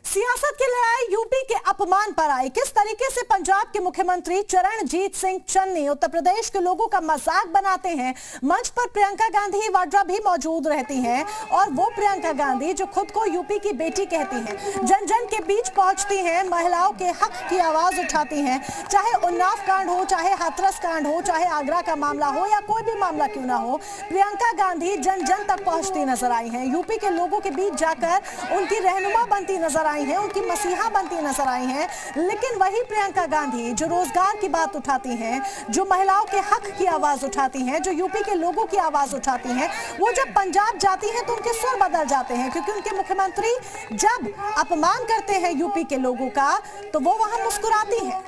सियासत की लड़ाई यूपी के अपमान पर आई। किस तरीके से पंजाब के मुख्यमंत्री चरणजीत सिंह चन्नी उत्तर प्रदेश के लोगों का मजाक बनाते हैं। मंच पर प्रियंका गांधी वाड्रा भी मौजूद रहती हैं और वो प्रियंका गांधी जो खुद को यूपी की बेटी कहती हैं, जन जन के बीच पहुंचती हैं, महिलाओं के हक की आवाज उठाती हैं। चाहे उन्नाव कांड हो, चाहे हाथरस कांड हो, चाहे आगरा का मामला हो या कोई भी मामला क्यों ना हो, प्रियंका गांधी जन जन तक पहुंचती नजर आई हैं। यूपी के लोगों के बीच जाकर उनकी रहनुमा बनती नजर आई हैं, उनकी मसीहा बनती नजर आई हैं। लेकिन वही प्रियंका गांधी जो रोजगार की बात उठाती हैं, जो महिलाओं के हक की आवाज उठाती हैं, जो यूपी के लोगों की आवाज उठाती हैं, वो जब पंजाब जाती हैं तो उनके सुर बदल जाते हैं, क्योंकि उनके मुख्यमंत्री जब अपमान करते हैं यूपी के लोगों का तो वो वहां मुस्कुराती हैं।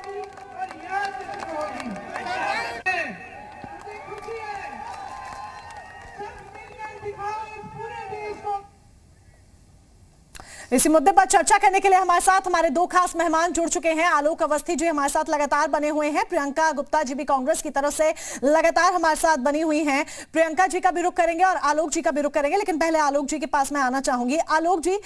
इसी मुद्दे पर चर्चा करने के लिए हमारे साथ हमारे दो खास मेहमान जुड़ चुके हैं। आलोक अवस्थी जी हमारे साथ लगातार बने हुए हैं, प्रियंका गुप्ता जी भी कांग्रेस की तरफ से लगातार हमारे साथ बनी हुई हैं। प्रियंका जी का भी रुख करेंगे और आलोक जी का भी रुख करेंगे, लेकिन पहले आलोक जी के पास मैं आना चाहूंगी। आलोक जी,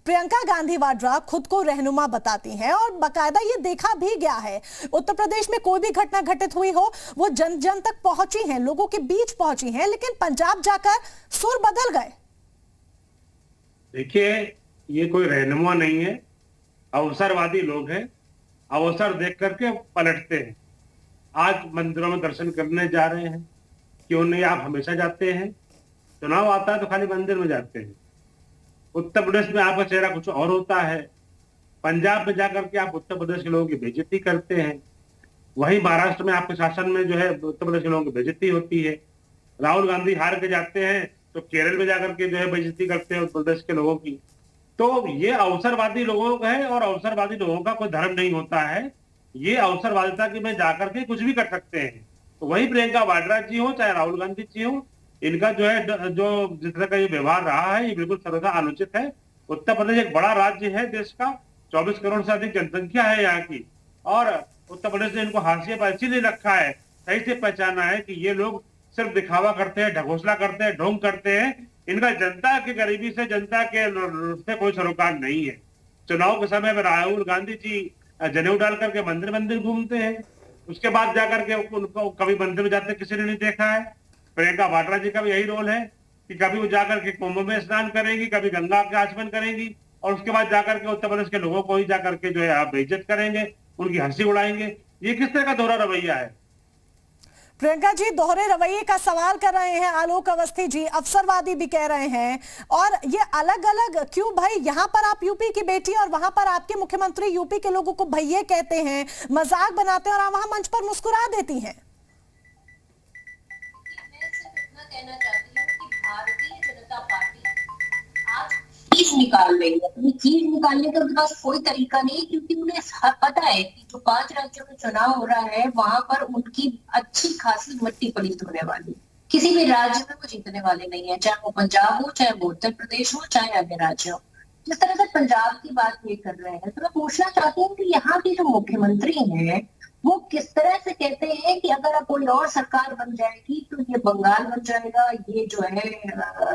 प्रियंका गांधी वाड्रा खुद को रहनुमा बताती हैं और बाकायदा ये देखा भी गया है, उत्तर प्रदेश में कोई भी घटना घटित हुई हो वो जन जन तक पहुंची हैं, लोगों के बीच पहुंची हैं, लेकिन पंजाब जाकर सुर बदल गए। देखिए, ये कोई रहनुमा नहीं है, अवसरवादी लोग हैं। अवसर देख करके पलटते हैं। आज मंदिरों में दर्शन करने जा रहे हैं, क्यों नहीं? आप हमेशा जाते हैं, चुनाव आता है तो खाली मंदिर में जाते हैं। उत्तर प्रदेश में आपका चेहरा कुछ और होता है, पंजाब में जाकर के आप उत्तर प्रदेश के लोगों की बेइज्जती करते हैं। वही महाराष्ट्र में आपके शासन में जो है उत्तर प्रदेश के लोगों की बेइज्जती होती है। राहुल गांधी हार के जाते हैं तो केरल में जाकर के जो है बेइज्जती करते हैं उत्तर प्रदेश के लोगों की। तो ये अवसरवादी लोगों का है और अवसरवादी लोगों का कोई धर्म नहीं होता है। ये अवसरवादिता की में जाकर के कुछ भी कर सकते हैं। तो वही प्रियंका वाड्रा जी हो चाहे राहुल गांधी जी हो, इनका जो है जो जिस तरह का ये व्यवहार रहा है ये बिल्कुल सर्वथा अनुचित है। उत्तर प्रदेश एक बड़ा राज्य है देश का, 24 करोड़ से अधिक जनसंख्या है यहाँ की, और उत्तर प्रदेश ने इनको हाशिए पर इसीलिए रखा है, सही से पहचाना है कि ये लोग सिर्फ दिखावा करते हैं, ढकोसला करते हैं, ढोंग करते हैं। इनका जनता की गरीबी से, जनता के से कोई सरोकार नहीं है। चुनाव के समय में राहुल गांधी जी जनेऊ डाल करके मंदिर मंदिर घूमते हैं, उसके बाद जाकर के उनको कभी मंदिर में जाते किसी ने नहीं देखा है। प्रियंका वाड्रा जी का भी यही रोल है कि कभी वो जाकर के कुंभ में स्नान करेंगी, कभी गंगा के आचमन करेंगी, और उसके बाद जाकर के उत्तर प्रदेश के लोगों को ही जाकर के जो है आप बेइज्जत करेंगे, उनकी हंसी उड़ाएंगे। ये किस तरह का दोहरा रवैया है? प्रियंका जी दोहरे रवैये का सवाल कर रहे हैं आलोक अवस्थी जी, अवसरवादी भी कह रहे हैं, और ये अलग अलग क्यों भाई? यहाँ पर आप यूपी की बेटी और वहां पर आपके मुख्यमंत्री यूपी के लोगों को भैये कहते हैं, मजाक बनाते हैं और आप वहां मंच पर मुस्कुरा देती हैं। मैं सिर्फ इतना कहना चाहती हूँ कि भारतीय जनता पार्टी आज चीज निकाल रही है। अपनी चीज निकालने का उनके पास कोई तरीका नहीं, क्योंकि उन्हें पता है कि जो 5 राज्यों में चुनाव हो रहा है वहां पर उनकी अच्छी खासी मिट्टी पलीत होने वाली। किसी भी राज्य में वो जीतने वाले नहीं है, चाहे वो पंजाब हो, चाहे वो उत्तर प्रदेश हो, चाहे अन्य राज्य हो। जिस तरह से पंजाब की बात ये कर रहे हैं, तो मैं पूछना चाहती हूँ कि यहाँ के जो मुख्यमंत्री हैं वो किस तरह से कहते हैं कि अगर अब कोई और सरकार बन जाएगी तो ये बंगाल बन जाएगा, ये जो है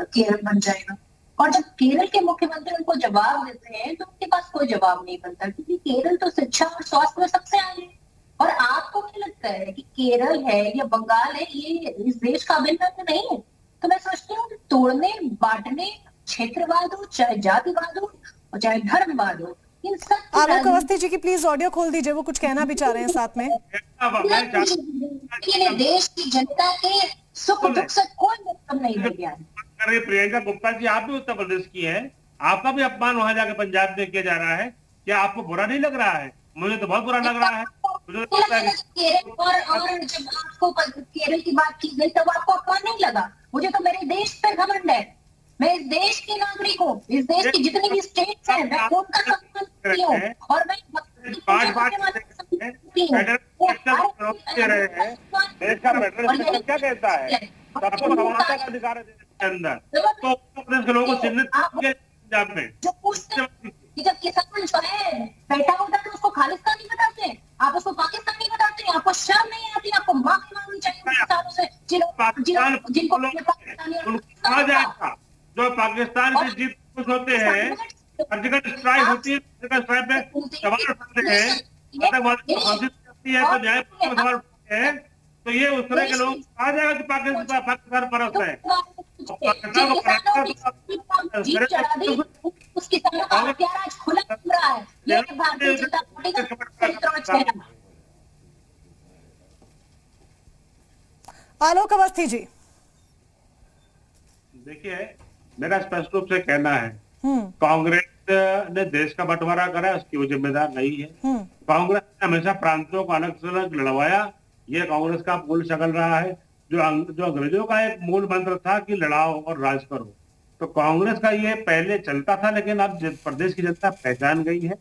केरल बन जाएगा। और जब केरल के मुख्यमंत्री उनको जवाब देते हैं तो उनके पास कोई जवाब नहीं बनता, क्योंकि केरल तो शिक्षा और स्वास्थ्य में सबसे आगे है। और आपको क्या लगता है कि केरल है या बंगाल है ये इस देश का अभिन्न अंग नहीं है? तो मैं सोचती हूँ कि तोड़ने बांटने, क्षेत्रवाद हो, चाहे जातिवाद हो और चाहे धर्मवाद हो, इन सब आलोक अवस्थी जी की प्लीज ऑडियो खोल दीजिए, वो कुछ कहना भी चाह रहे हैं साथ में। देश की जनता के सुख दुख से कोई मतलब नहीं रह गया है। प्रियंका गुप्ता जी, आप भी उत्तर प्रदेश की हैं, आपका भी अपमान वहां जाकर पंजाब में किया जा रहा है, क्या आपको बुरा नहीं लग रहा है? मुझे तो बहुत बुरा लग रहा है। केरल और जब आपको केरल की बात की गई तब आपको अपमान नहीं लगा? मुझे तो मेरे देश पे घमंड है, मैं इस देश की नागरिक हूँ, इस देश की जितनी भी स्टेट्स हैं मैं उनका सम्मान करती हूँ, और मैं क्या कहता है सबको समानता का अधिकार है अंदर, तो उत्तर प्रदेश के लोगों को चिन्हित पंजाब में जो पूछते हैं कि जब किसान जो है बैठा होता है तो उसको खालिस्तानी बताते हैं, आप उसको पाकिस्तानी बताते हैं, आपको शर्म नहीं आती? आपको माफी मांगनी चाहिए उन किसानों से जिनको कहा जाएगा जो पाकिस्तान की जीत खुश होते हैं, हर जगह स्ट्राइक होती है, सर्जिकल स्ट्राइक में सवाल उठाते हैं, आतंकवादी को फांसी करती है तो न्यायपालिका में सवाल उठाते हैं, तो ये उस तरह के लोग कहा जाएगा कि पाकिस्तान परस्त है। आलोक अवस्थी जी, देखिए, मेरा स्पष्ट रूप से कहना है, कांग्रेस ने देश का बंटवारा करा, उसकी वो जिम्मेदार नहीं है। कांग्रेस ने हमेशा प्रांतों को अलग थलग लड़वाया, ये कांग्रेस का मूल शक्ल रहा है। जो अंग्रेजों का एक मूल मंत्र था कि लड़ाओ और राज करो, तो कांग्रेस का ये पहले चलता था, लेकिन अब प्रदेश की जनता पहचान गई है।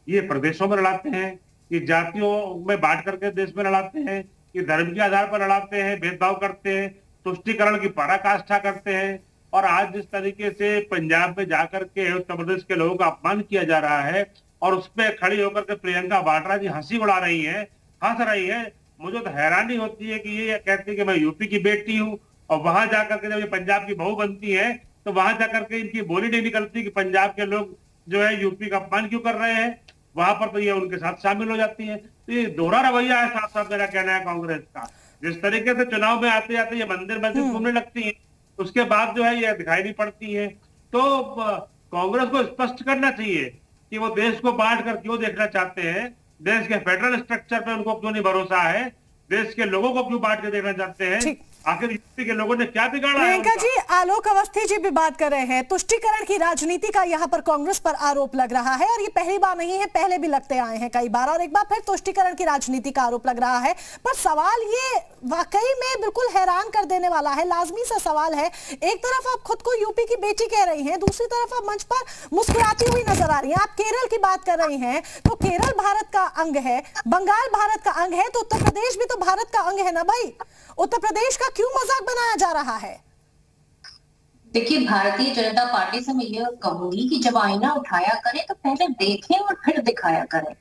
ये प्रदेशों में लड़ाते हैं, कि जातियों में बांट करके देश में लड़ाते हैं, कि धर्म के आधार पर लड़ाते हैं, भेदभाव करते हैं, तुष्टीकरण की पराकाष्ठा करते हैं। और आज जिस तरीके से पंजाब में जाकर के उत्तर प्रदेश के लोगों का अपमान किया जा रहा है, और उस पर खड़ी होकर के प्रियंका वाड्रा जी हंसी उड़ा रही है, हंस रही है, मुझे तो हैरानी होती है कि ये कहती है कि मैं यूपी की बेटी हूँ, और वहां जाकर के जब ये पंजाब की बहू बनती है तो वहां जाकर के इनकी बोली नहीं निकलती कि पंजाब के लोग जो है यूपी का अपमान क्यों कर रहे हैं, वहां पर तो ये उनके साथ शामिल हो जाती है। तो ये दोहरा रवैया है, साफ साफ मेरा कहना है कांग्रेस का। जिस तरीके से चुनाव में आते आते ये मंदिर मस्जिद घूमने लगती है, उसके बाद जो है ये दिखाई नहीं पड़ती है। तो कांग्रेस को स्पष्ट करना चाहिए कि वो देश को बांट कर क्यों देखना चाहते हैं, देश के फेडरल स्ट्रक्चर पे उनको क्यों नहीं भरोसा है, देश के लोगों को क्यों बांट के देखना चाहते हैं, आखिर यूपी के लोगों ने क्या बिगाड़ा है। प्रियंका जी, आलोक अवस्थी जी भी बात कर रहे हैं, तुष्टीकरण की राजनीति का यहाँ पर कांग्रेस पर आरोप लग रहा है, और ये पहली बार नहीं है, पहले भी लगते आए हैं कई बार, और एक बार फिर तुष्टीकरण की राजनीति का आरोप लग रहा है। पर सवाल ये वाकई में बिल्कुल हैरान कर देने वाला है, लाजमी सा सवाल है। एक तरफ आप खुद को यूपी की बेटी कह रही हैं, दूसरी तरफ आप मंच पर मुस्कुराती हुई नजर आ रही हैं। आप केरल की बात कर रही हैं, तो केरल भारत का अंग है, बंगाल भारत का अंग है, तो उत्तर प्रदेश भी तो भारत का अंग है ना भाई। उत्तर प्रदेश का क्यों मजाक बनाया जा रहा है? देखिए, भारतीय जनता पार्टी से मैं ये कहूंगी कि जब आईना उठाया करें तो पहले देखें और फिर दिखाया करें।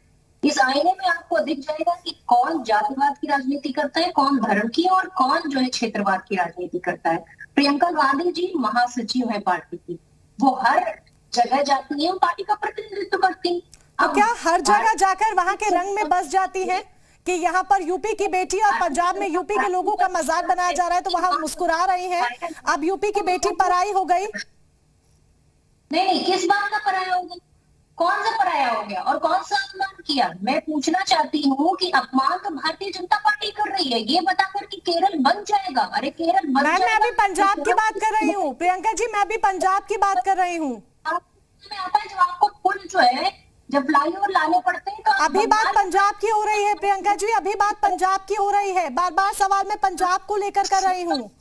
इस आईने में आपको दिख जाएगा कि कौन जातिवाद की राजनीति करता है, कौन धर्म की, और कौन जो है क्षेत्रवाद की राजनीति करता है। प्रियंका गांधी जी महासचिव है पार्टी की, वो हर जगह जाती है, पार्टी का प्रतिनिधित्व करती। अब क्या हर जगह जाकर वहां के रंग में बस जाती है कि यहाँ पर यूपी की बेटी और पंजाब में यूपी के लोगों का मजाक बनाया जा रहा है, तो वहां मुस्कुरा रही हैं, अब यूपी की बेटी पराई हो गई? नहीं, किस बात का पराया हो गया? कौन सा पराया हो गया और कौन सा अपमान किया? मैं पूछना चाहती हूँ कि अपमान तो भारतीय जनता पार्टी कर रही है, ये बताकर कि केरल बन जाएगा। अरे केरल बन जाएगा। मैं अभी पंजाब की बात कर रही हूँ प्रियंका जी, मैं अभी पंजाब की बात कर रही हूँ। आता है जब आपको पुल जो है, जब फ्लाईओवर लाने पड़ते हैं तो अभी बात पंजाब की हो रही है प्रियंका जी, अभी बात पंजाब की हो रही है, बार बार सवाल मैं पंजाब को लेकर कर रही हूँ।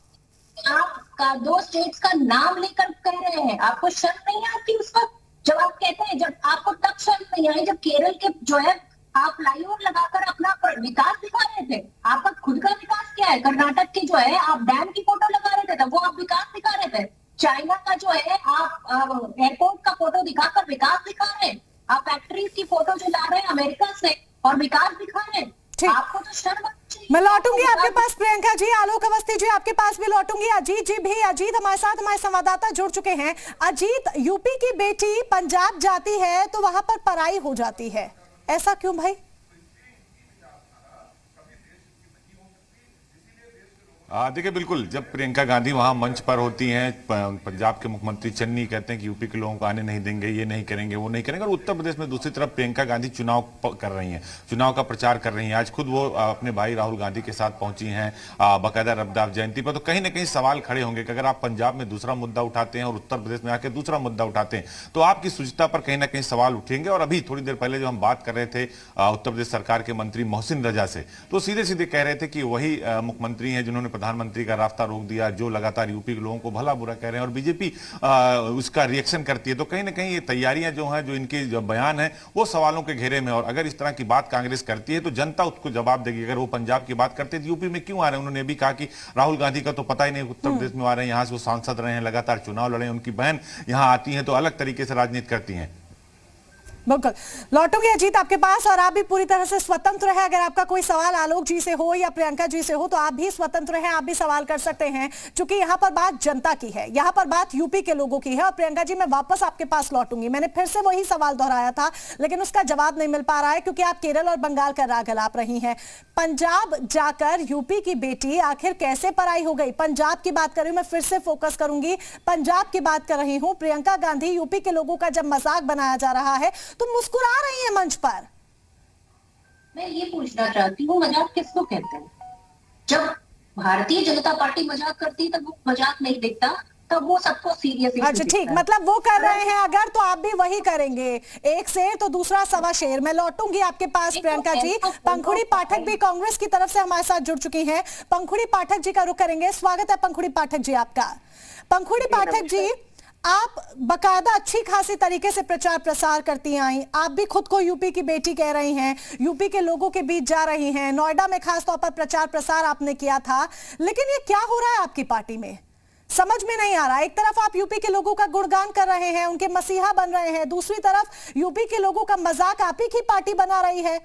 आप दो स्टेट्स का नाम लेकर कह रहे हैं, आपको शर्म नहीं आती उस वक्त जब आप कहते हैं? जब आपको तब शर्म नहीं आई जब केरल के जो है आप फ्लाईओवर लगाकर अपना विकास दिखा रहे थे। आपका खुद का विकास क्या है? कर्नाटक की जो है आप डैम की फोटो लगा रहे थे, तब वो आप विकास दिखा रहे थे। चाइना का जो है आप एयरपोर्ट का फोटो दिखाकर विकास दिखा रहे हैं। आप फैक्ट्रीज की फोटो जो ला रहे हैं अमेरिका से और विकास दिखा रहे हैं। आपको तो शर्म आनी चाहिए। मैं लौटूंगी आपके पास प्रियंका जी, आलोक अवस्थी जी आपके पास भी लौटूंगी। अजीत जी भी, अजीत हमारे साथ, हमारे संवाददाता जुड़ चुके हैं। अजीत, यूपी की बेटी पंजाब जाती है तो वहां पर पराई हो जाती है, ऐसा क्यों भाई? देखिए, बिल्कुल, जब प्रियंका गांधी वहां मंच पर होती हैं, पंजाब के मुख्यमंत्री चन्नी कहते हैं कि यूपी के लोगों को आने नहीं देंगे, ये नहीं करेंगे, वो नहीं करेंगे, और उत्तर प्रदेश में दूसरी तरफ प्रियंका गांधी चुनाव कर रही हैं, चुनाव का प्रचार कर रही हैं। आज खुद वो अपने भाई राहुल गांधी के साथ पहुंची हैं बाकायदा रविदास जयंती पर। तो कहीं ना कहीं सवाल खड़े होंगे कि अगर आप पंजाब में दूसरा मुद्दा उठाते हैं और उत्तर प्रदेश में आके दूसरा मुद्दा उठाते हैं तो आपकी शुचिता पर कहीं ना कहीं सवाल उठेंगे। और अभी थोड़ी देर पहले जो हम बात कर रहे थे उत्तर प्रदेश सरकार के मंत्री मोहसिन रजा से, तो सीधे सीधे कह रहे थे कि वही मुख्यमंत्री हैं जिन्होंने प्रधानमंत्री का रास्ता रोक दिया, जो लगातार यूपी के लोगों को भला बुरा कह रहे हैं, और बीजेपी उसका रिएक्शन करती है। तो कहीं ना कहीं ये तैयारियां जो हैं, जो इनके जो बयान है, वो सवालों के घेरे में। और अगर इस तरह की बात कांग्रेस करती है तो जनता उसको जवाब देगी। अगर वो पंजाब की बात करते तो यूपी में क्यों आ रहे हैं? उन्होंने भी कहा कि राहुल गांधी का तो पता ही नहीं उत्तर प्रदेश में आ रहे हैं, यहाँ से वो सांसद रहे हैं, लगातार चुनाव लड़े हैं, उनकी बहन यहाँ आती है तो अलग तरीके से राजनीति करती हैं। बिल्कुल लौटूंगी अजीत आपके पास, और आप भी पूरी तरह से स्वतंत्र है। अगर आपका कोई सवाल आलोक जी से हो या प्रियंका जी से हो तो आप भी स्वतंत्र हैं, आप भी सवाल कर सकते हैं, क्योंकि यहाँ पर बात जनता की है, यहाँ पर बात यूपी के लोगों की है। और प्रियंका जी मैं वापस आपके पास लौटूंगी, मैंने फिर से वही सवाल दोहराया था लेकिन उसका जवाब नहीं मिल पा रहा है क्योंकि आप केरल और बंगाल का राग अलाप रही हैं। पंजाब जाकर यूपी की बेटी आखिर कैसे पराई हो गई? पंजाब की बात कर रही हूं, मैं फिर से फोकस करूंगी, पंजाब की बात कर रही हूं। प्रियंका गांधी यूपी के लोगों का जब मजाक बनाया जा रहा है तो मुस्कुरा रही है मंच पर। मैं ये पूछना चाहती हूँ, मजाक किसको कहते हैं? जब भारतीय जनता पार्टी मजाक करती है तब वो मजाक नहीं दिखता, तब वो सबको सीरियस। अच्छा ठीक, मतलब वो कर रहे हैं अगर तो आप भी वही करेंगे, एक शेर तो दूसरा सवा शेर। मैं लौटूंगी आपके पास प्रियंका जी। पंखुड़ी पाठक भी कांग्रेस की तरफ से हमारे साथ जुड़ चुकी हैं, पंखुड़ी पाठक जी का रुख करेंगे। स्वागत है पंखुड़ी पाठक जी आपका। पंखुड़ी पाठक जी, आप बकायदा अच्छी खासी तरीके से प्रचार प्रसार करती आई, आप भी खुद को यूपी की बेटी कह रही हैं, यूपी के लोगों के बीच जा रही हैं, नोएडा में खास तौर पर प्रचार प्रसार आपने किया था, लेकिन ये क्या हो रहा है आपकी पार्टी में? समझ में नहीं आ रहा। एक तरफ आप यूपी के लोगों का गुणगान कर रहे हैं, उनके मसीहा बन रहे हैं, दूसरी तरफ यूपी के लोगों का मजाक आप ही की पार्टी बना रही है।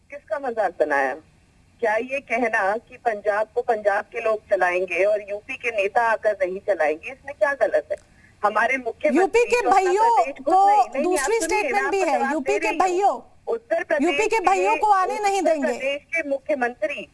किसका मजाक बनाया? क्या ये कहना कि पंजाब को पंजाब के लोग चलाएंगे और यूपी के नेता आकर नहीं चलाएंगे, इसमें क्या गलत है? हमारे मुख्यमंत्री यूपी के भाइयों को दूसरी स्टेटमेंट भी है, यूपी के भाइयों, उत्तर प्रदेश यूपी के भाइयों को आने नहीं देंगे। उत्तर प्रदेश के मुख्यमंत्री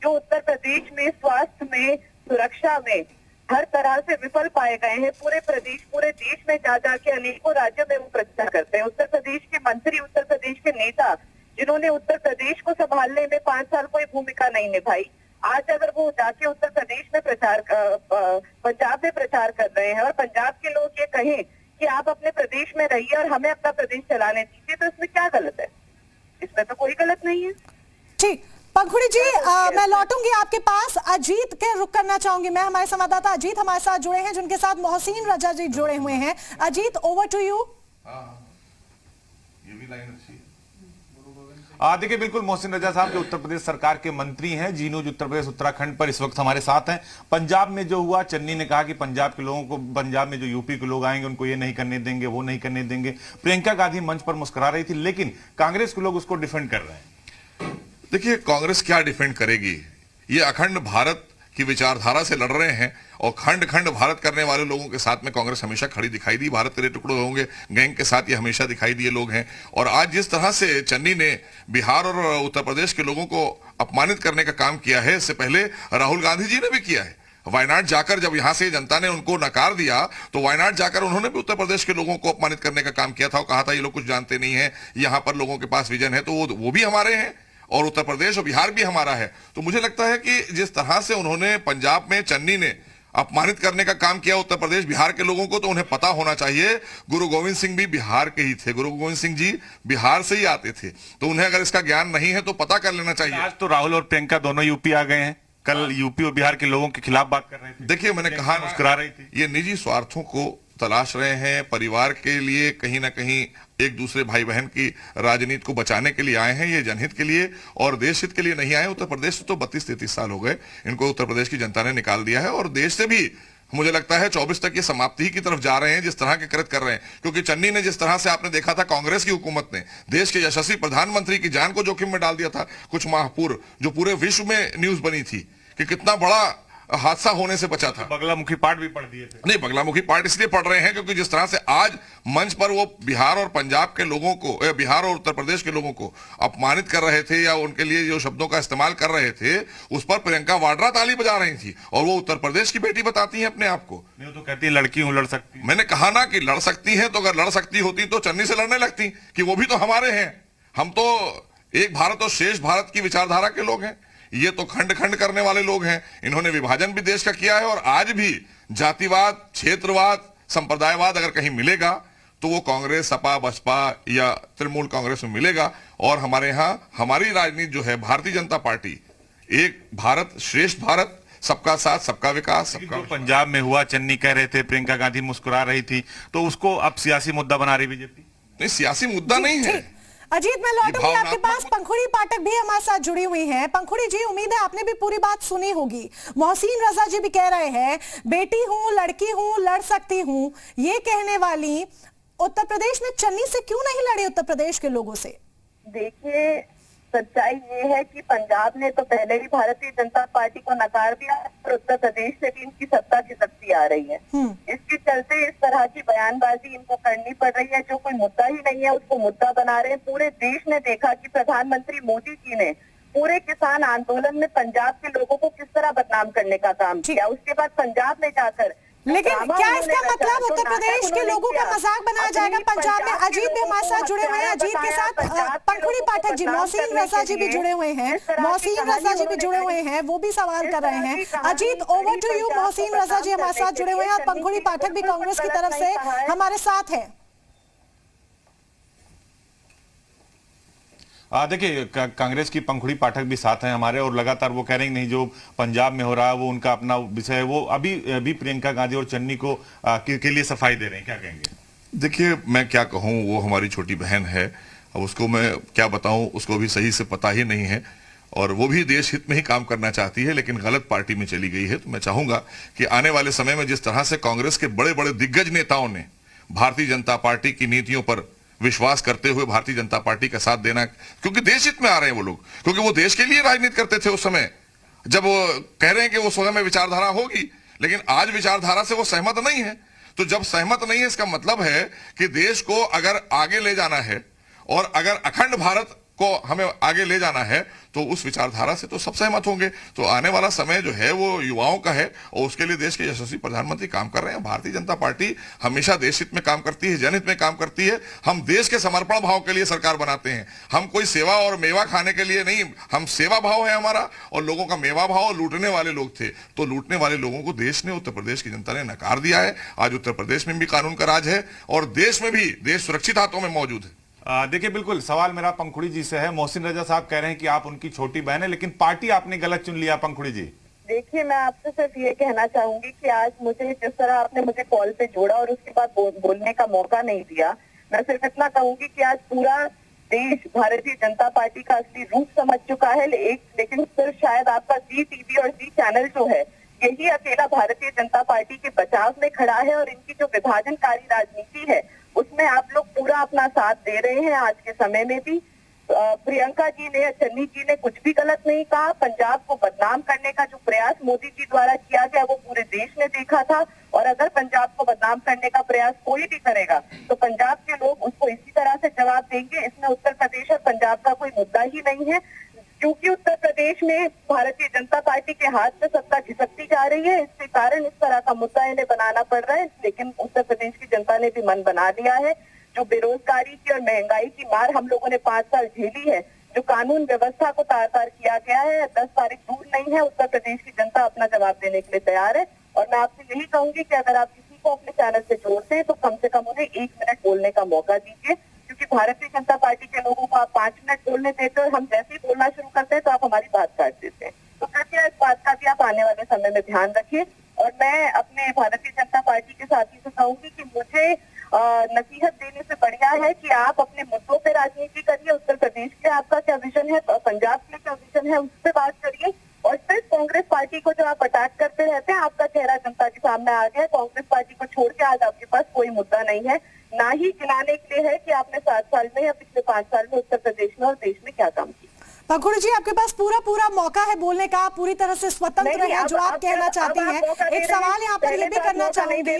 जो उत्तर प्रदेश में स्वास्थ्य में, सुरक्षा में हर तरह से विफल पाए गए हैं, पूरे देश में जा जाके अनेकों राज्यों में वो प्रचार करते हैं। उत्तर प्रदेश के मंत्री, उत्तर प्रदेश के नेता जिन्होंने उत्तर प्रदेश को संभालने में 5 साल कोई भूमिका नहीं निभाई, आज अगर वो जाके उत्तर प्रदेश में पंजाब में प्रचार कर रहे हैं और पंजाब के लोग ये कहें कि आप अपने प्रदेश में रहिए और हमें अपना प्रदेश चलाने दीजिए, तो इसमें क्या गलत है? इसमें तो कोई गलत नहीं है। ठीक, पंखुड़ी जी मैं लौटूंगी आपके पास, अजीत के रुख करना चाहूंगी मैं। हमारे संवाददाता अजीत हमारे साथ जुड़े हैं, जिनके साथ मोहसिन रजा जी जुड़े हुए हैं। Ajit, over to you. ये भी लाइन अच्छी है। देखिए बिल्कुल मोहसिन रजा साहब जो उत्तर प्रदेश सरकार के मंत्री हैं, जी न्यूज उत्तर प्रदेश उत्तराखंड पर इस वक्त हमारे साथ हैं। पंजाब में जो हुआ, चन्नी ने कहा कि पंजाब के लोगों को, पंजाब में जो यूपी के लोग आएंगे उनको ये नहीं करने देंगे, वो नहीं करने देंगे। प्रियंका गांधी मंच पर मुस्कुरा रही थी, लेकिन कांग्रेस के लोग उसको डिफेंड कर रहे हैं। देखिए कांग्रेस क्या डिफेंड करेगी? ये अखंड भारत की विचारधारा से लड़ रहे हैं और खंड खंड भारत करने वाले लोगों के साथ में कांग्रेस हमेशा खड़ी दिखाई दी। भारत तेरे टुकड़े होंगे गैंग के साथ ये हमेशा दिखाई दिए लोग हैं। और आज जिस तरह से चन्नी ने बिहार और उत्तर प्रदेश के लोगों को अपमानित करने का काम किया है, इससे पहले राहुल गांधी जी ने भी किया है। वायनाड जाकर जब यहां से जनता ने उनको नकार दिया तो वायनाड जाकर उन्होंने भी उत्तर प्रदेश के लोगों को अपमानित करने का काम किया था और कहा था ये लोग कुछ जानते नहीं है, यहाँ पर लोगों के पास विजन है। तो वो भी हमारे हैं और उत्तर प्रदेश और बिहार भी हमारा है। तो मुझे लगता है कि जिस तरह से उन्होंने पंजाब में चन्नी ने अपमानित करने का काम किया उत्तर प्रदेश बिहार के लोगों को, तो उन्हें पता होना चाहिए गुरु गोविंद सिंह भी बिहार के ही थे, गुरु गोविंद सिंह जी बिहार से ही आते थे। तो उन्हें अगर इसका ज्ञान नहीं है तो पता कर लेना चाहिए। आज तो राहुल और प्रियंका दोनों यूपी आ गए हैं, कल यूपी और बिहार के लोगों के खिलाफ बात कर रहे थे। देखिए मैंने कहा मुस्कुरा रही थी। ये निजी स्वार्थों को तलाश रहे हैं, परिवार के लिए कहीं ना कहीं एक दूसरे भाई बहन की राजनीति को बचाने के लिए आए हैं, ये जनहित के लिए और देश हित के लिए नहीं आए। उत्तर प्रदेश से तो 32-33 साल हो गए, इनको उत्तर प्रदेश की जनता ने निकाल दिया है और देश से भी मुझे लगता है 24 तक ये समाप्ति की तरफ जा रहे हैं जिस तरह के कृत्य कर रहे हैं। क्योंकि चन्नी ने जिस तरह से आपने देखा था कांग्रेस की हुकूमत ने देश के यशस्वी प्रधानमंत्री की जान को जोखिम में डाल दिया था कुछ माह पूर्व, जो पूरे विश्व में न्यूज बनी थी कि कितना बड़ा हादसा होने से बचा था। बगलामुखी पाठ भी पढ़ दिए थे। नहीं, बगलामुखी पाठ इसलिए पढ़ रहे हैं क्योंकि जिस तरह से आज मंच पर वो बिहार और पंजाब के लोगों को, बिहार और उत्तर प्रदेश के लोगों को अपमानित कर रहे थे या उनके लिए जो शब्दों का इस्तेमाल कर रहे थे, उस पर प्रियंका वाड्रा ताली बजा रही थी और वो उत्तर प्रदेश की बेटी बताती है अपने आप को। नहीं, तो कहती है लड़की हूं, लड़ सकती। मैंने कहा ना कि लड़ सकती है, तो अगर लड़ सकती होती तो चन्नी से लड़ने लगती कि वो भी तो हमारे हैं, हम तो एक भारत और शेष भारत की विचारधारा के लोग हैं। ये तो खंड खंड करने वाले लोग हैं। इन्होंने विभाजन भी देश का किया है और आज भी जातिवाद, क्षेत्रवाद, संप्रदायवाद अगर कहीं मिलेगा तो वो कांग्रेस, सपा, बसपा या तृणमूल कांग्रेस में मिलेगा। और हमारे यहाँ हमारी राजनीति जो है भारतीय जनता पार्टी, एक भारत श्रेष्ठ भारत, सबका साथ सबका विकास, सबका। जो पंजाब में हुआ, चन्नी कह रहे थे प्रियंका गांधी मुस्कुरा रही थी, तो उसको अब सियासी मुद्दा बना रही बीजेपी। नहीं, सियासी मुद्दा नहीं है। अजीत, मैं लौटूंगी आपके पास। पंखुड़ी पाठक भी हमारे साथ जुड़ी हुई हैं। पंखुड़ी जी, उम्मीद है आपने भी पूरी बात सुनी होगी। मोहसिन रजा जी भी कह रहे हैं बेटी हूं, लड़की हूं, लड़ सकती हूं, ये कहने वाली उत्तर प्रदेश में चन्नी से क्यों नहीं लड़े उत्तर प्रदेश के लोगों से? देखिए, सच्चाई ये है कि पंजाब ने तो पहले ही भारतीय जनता पार्टी को नकार दिया और उत्तर प्रदेश से भी इनकी सत्ता खिसकती आ रही है। इसके चलते इस तरह की बयानबाजी इनको करनी पड़ रही है। जो कोई मुद्दा ही नहीं है उसको मुद्दा बना रहे हैं। पूरे देश ने देखा कि प्रधानमंत्री मोदी जी ने पूरे किसान आंदोलन में पंजाब के लोगों को किस तरह बदनाम करने का काम किया। उसके बाद पंजाब में जाकर, लेकिन क्या इसका मतलब उत्तर प्रदेश के लोगों का मजाक बनाया जाएगा? पंजाब में अजीत भी हमारे साथ जुड़े हुए हैं। अजीत के साथ पंखुड़ी पाठक जी, मोहसिन रजा जी भी जुड़े हुए हैं। मोहसिन रजा जी भी जुड़े हुए हैं, वो भी सवाल कर रहे हैं। Ajit, over to you. Mohsin Raza ji हमारे साथ जुड़े हुए हैं और पंखुड़ी पाठक भी कांग्रेस की तरफ से हमारे साथ है। देखिए, कांग्रेस की पंखुड़ी पाठक भी साथ हैं हमारे, और लगातार वो कह रहे हैं नहीं, जो पंजाब में हो रहा है वो उनका अपना विषय है। वो अभी प्रियंका गांधी और चन्नी को के लिए सफाई दे रहे हैं, क्या कहेंगे? देखिए, मैं क्या कहूं, वो हमारी छोटी बहन है, अब उसको मैं क्या बताऊं, उसको भी सही से पता ही नहीं है और वो भी देश हित में ही काम करना चाहती है, लेकिन गलत पार्टी में चली गई है। तो मैं चाहूंगा कि आने वाले समय में जिस तरह से कांग्रेस के बड़े बड़े दिग्गज नेताओं ने भारतीय जनता पार्टी की नीतियों पर विश्वास करते हुए भारतीय जनता पार्टी का साथ देना, क्योंकि देश हित में आ रहे हैं वो लोग, क्योंकि वो देश के लिए राजनीति करते थे उस समय, जब वो कह रहे हैं कि वो स्वयं में विचारधारा होगी, लेकिन आज विचारधारा से वो सहमत नहीं है। तो जब सहमत नहीं है, इसका मतलब है कि देश को अगर आगे ले जाना है और अगर अखंड भारत को हमें आगे ले जाना है तो उस विचारधारा से तो सब सहमत होंगे। तो आने वाला समय जो है वो युवाओं का है और उसके लिए देश के यशस्वी प्रधानमंत्री काम कर रहे हैं। भारतीय जनता पार्टी हमेशा देश हित में काम करती है, जनहित में काम करती है। हम देश के समर्पण भाव के लिए सरकार बनाते हैं। हम कोई सेवा और मेवा खाने के लिए नहीं, हम सेवा भाव है हमारा, और लोगों का मेवा भाव लूटने वाले लोग थे, तो लूटने वाले लोगों को देश ने, उत्तर प्रदेश की जनता ने नकार दिया है। आज उत्तर प्रदेश में भी कानून का राज है और देश में भी देश सुरक्षित हाथों में मौजूद है। देखिए, बिल्कुल सवाल मेरा पंखुड़ी जी से है। मोहसिन रजा साहब कह रहे हैं कि आप उनकी छोटी बहन है, लेकिन पार्टी आपने गलत चुन लिया। पंखुड़ी जी, देखिए, मैं आपसे सिर्फ ये कहना चाहूंगी कि आज मुझे जिस तरह आपने मुझे कॉल पे जोड़ा और उसके बाद बोलने का मौका नहीं दिया, मैं सिर्फ इतना कहूंगी कि आज पूरा देश भारतीय जनता पार्टी का असली रूप समझ चुका है। लेकिन सिर्फ शायद आपका जी टीवी और जी चैनल जो है, यही अकेला भारतीय जनता पार्टी के बचाव में खड़ा है और इनकी जो विभाजनकारी राजनीति है उसमें आप लोग पूरा अपना साथ दे रहे हैं। आज के समय में भी प्रियंका जी ने, चन्नी जी ने कुछ भी गलत नहीं कहा। पंजाब को बदनाम करने का जो प्रयास मोदी जी द्वारा किया गया वो पूरे देश ने देखा था, और अगर पंजाब को बदनाम करने का प्रयास कोई भी करेगा तो पंजाब के लोग उसको इसी तरह से जवाब देंगे। इसमें उत्तर प्रदेश और पंजाब का कोई मुद्दा ही नहीं है, क्योंकि उत्तर प्रदेश में भारतीय जनता पार्टी के हाथ से सत्ता खिसकती जा रही है। इसके कारण इस तरह का मुद्दा इन्हें बनाना पड़ रहा है। लेकिन उत्तर प्रदेश की जनता ने भी मन बना लिया है। जो बेरोजगारी की और महंगाई की मार हम लोगों ने 5 साल झेली है, जो कानून व्यवस्था को तार तार किया गया है, 10 तारीख दूर नहीं है। उत्तर प्रदेश की जनता अपना जवाब देने के लिए तैयार है। और मैं आपसे यही कहूंगी कि अगर आप किसी को अपने चैनल से जोड़ते हैं तो कम से कम उन्हें 1 मिनट बोलने का मौका दीजिए, क्योंकि भारतीय जनता पार्टी के लोगों को आप 5 मिनट बोलने देते हो, हम जैसे ही बोलना शुरू करते हैं तो आप हमारी बात काट देते हैं। तो कृपया इस बात का भी आप आने वाले समय में ध्यान रखिए। और मैं अपने भारतीय जनता पार्टी के साथी से कहूंगी कि मुझे नसीहत देने से बढ़िया है कि आप अपने मुद्दों पे राजनीति करिए। उत्तर प्रदेश के आपका क्या विजन है, पंजाब के क्या विजन है, उससे बात करिए। और सिर्फ कांग्रेस पार्टी को जो आप अटैक करते रहते हैं, आपका चेहरा जनता के सामने आ गया है। कांग्रेस पार्टी को छोड़ के आज आपके पास कोई मुद्दा नहीं है, ना ही गिनाने के लिए है कि आपने 7 साल में या पिछले 5 साल में उत्तर प्रदेश में और देश में क्या काम किया। पंखुड़ी जी, आपके पास पूरा मौका है बोलने का, आप पूरी तरह से स्वतंत्र हैं जो आप कहना चाहती हैं। एक सवाल यहाँ पर ये भी करना चाहूंगी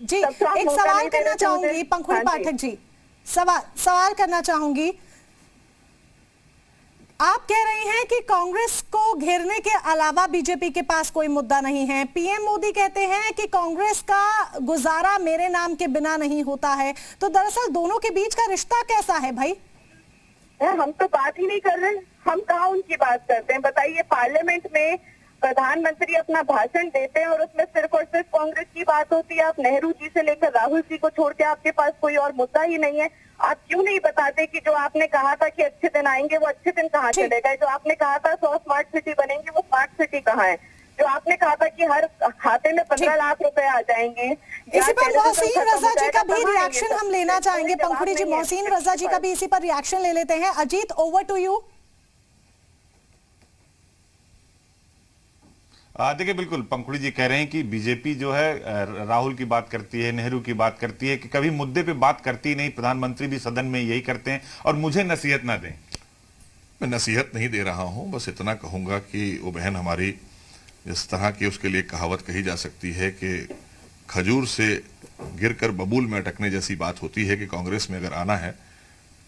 जी, एक सवाल करना चाहूंगी पंखुड़ी पाठक जी, सवाल करना चाहूंगी। आप कह रही हैं कि कांग्रेस को घेरने के अलावा बीजेपी के पास कोई मुद्दा नहीं है। पीएम मोदी कहते हैं कि कांग्रेस का गुजारा मेरे नाम के बिना नहीं होता है। तो दरअसल दोनों के बीच का रिश्ता कैसा है भाई? हम तो बात ही नहीं कर रहे, हम कहाँ उनकी बात करते हैं बताइए। पार्लियामेंट में प्रधानमंत्री अपना भाषण देते हैं और उसमें सिर्फ और सिर्फ कांग्रेस की बात होती है। आप नेहरू जी से लेकर राहुल जी को छोड़ के आपके पास कोई और मुद्दा ही नहीं है। आप क्यों नहीं बताते कि जो आपने कहा था कि अच्छे दिन आएंगे वो अच्छे दिन कहाँ चले गए? जो आपने कहा था 100 स्मार्ट सिटी बनेंगे वो स्मार्ट सिटी कहाँ है? जो आपने कहा था कि हर खाते में 15 लाख रुपए आ जाएंगे। इसी पर मोहसिन रजा जी का भी रिएक्शन हम लेना चाहेंगे। पंखुड़ी जी, मोहसिन रजा जी का भी इसी पर रिएक्शन ले लेते हैं। Ajit, over to you. देखिए बिल्कुल पंखुड़ी जी कह रहे हैं कि बीजेपी जो है राहुल की बात करती है, नेहरू की बात करती है, कि कभी मुद्दे पे बात करती नहीं। प्रधानमंत्री भी सदन में यही करते हैं और मुझे नसीहत ना दें। मैं नसीहत नहीं दे रहा हूं, बस इतना कहूंगा कि वो बहन हमारी जिस तरह की, उसके लिए कहावत कही जा सकती है कि खजूर से गिरकर बबूल में अटकने जैसी बात होती है कि कांग्रेस में अगर आना है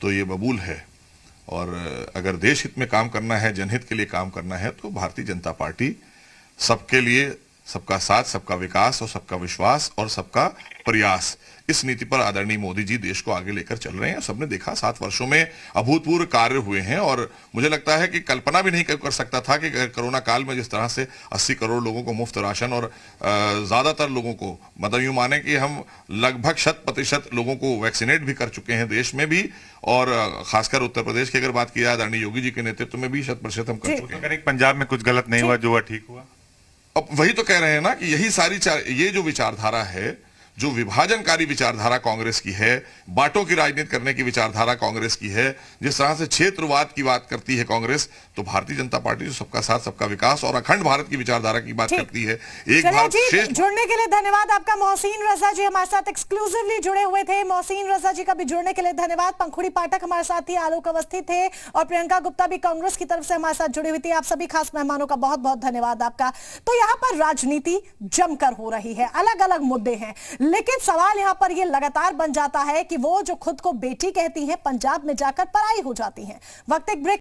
तो ये बबूल है, और अगर देश हित में काम करना है, जनहित के लिए काम करना है, तो भारतीय जनता पार्टी सबके लिए, सबका साथ, सबका विकास और सबका विश्वास और सबका प्रयास, इस नीति पर आदरणीय मोदी जी देश को आगे लेकर चल रहे हैं। सबने देखा 7 वर्षों में अभूतपूर्व कार्य हुए हैं, और मुझे लगता है कि कल्पना भी नहीं कर सकता था कि कोरोना काल में जिस तरह से 80 करोड़ लोगों को मुफ्त राशन और ज्यादातर लोगों को, मतलब यूं माने कि हम लगभग 100% लोगों को वैक्सीनेट भी कर चुके हैं देश में भी, और खासकर उत्तर प्रदेश की अगर बात की जाए आदरणीय योगी जी के नेतृत्व में भी 100% हम कर चुके हैं। अगर पंजाब में कुछ गलत नहीं हुआ, जो हुआ ठीक हुआ। अब वही तो कह रहे हैं ना कि यही सारी ये जो विचारधारा है, जो विभाजनकारी विचारधारा कांग्रेस की है, बांटों की राजनीति करने की विचारधारा कांग्रेस की है, जिस तरह से क्षेत्रवाद की बात करती है कांग्रेस, तो भारतीय जनता पार्टी जो सबका साथ, सबका विकास और अखंड भारत की विचारधारा की बात करती है। एक भारत श्रेष्ठ। जुड़ने के लिए धन्यवाद आपका। मोहसिन रजा जी हमारे साथ एक्सक्लूसिवली जुड़े हुए थे। मोहसिन रजा जी का भी जुड़ने के लिए धन्यवाद। पंखुड़ी पाठक हमारे साथ थी, आलोक अवस्थी थे, और प्रियंका गुप्ता भी कांग्रेस की तरफ से हमारे साथ जुड़ी हुई थी। आप सभी खास मेहमानों का बहुत बहुत धन्यवाद आपका। तो यहाँ पर राजनीति जमकर हो रही है, अलग अलग मुद्दे हैं, लेकिन सवाल यहाँ पर ये लगातार बन जाता है कि वो जो खुद को बेटी कहती हैं, पंजाब में जाकर पराई हो जाती हैं। वक्त एक ब्रेक